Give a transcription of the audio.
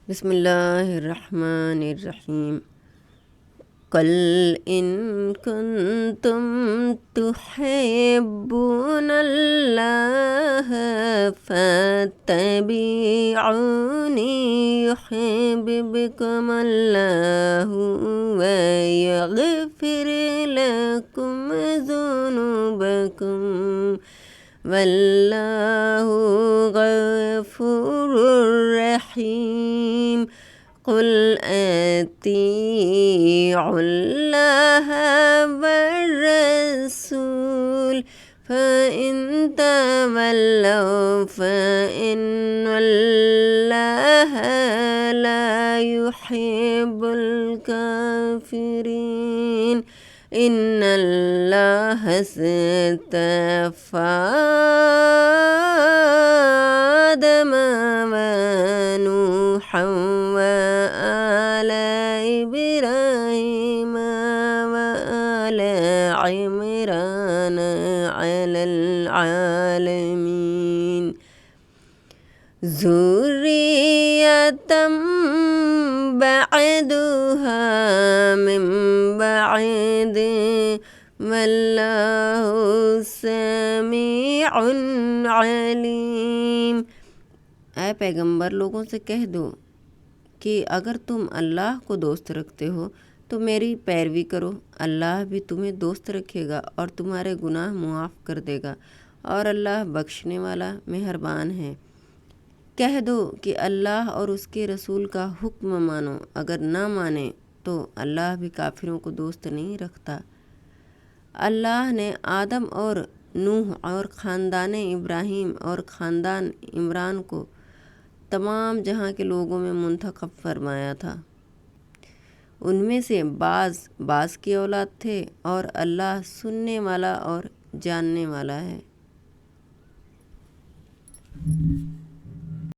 बिस्मिल्लाहिर्रहमानिर्रहीम। कल इन कुन्तुम तुहिब्बूनल्लाह फत्तबिऊनी युहिब्बुकुमुल्लाहु व यग़फिर लकुम ज़ुनूबकुम वल्लाहु गफ़ूरुर रहीम। कुल अतीउल्लाह वर्रसूल फ़इन तवल्लौ फ़इन्नल्लाह ला युहिब्बुल काफ़िरीन। इन्नल्लाह अस्तफ़ा आदम व नूहन व आल इब्राहीम व आल इमरान अलल आलमीन ज़ुर्रियतम बअदुहा मिन बअद वल्लाहु समीउन अलीम। ऐ पैगंबर, लोगों से कह दो कि अगर तुम अल्लाह को दोस्त रखते हो तो मेरी पैरवी करो। अल्लाह भी तुम्हें दोस्त रखेगा और तुम्हारे गुनाह मुआफ़ कर देगा और अल्लाह बख्शने वाला मेहरबान है। कह दो कि अल्लाह और उसके रसूल का हुक्म मानो। अगर ना माने तो अल्लाह भी काफिरों को दोस्त नहीं रखता। अल्लाह ने आदम और नूह और ख़ानदान इब्राहीम और ख़ानदान इमरान को तमाम जहां के लोगों में मुंतखब फरमाया था। उनमें से बाज़ की औलाद थे और अल्लाह सुनने वाला और जानने वाला है।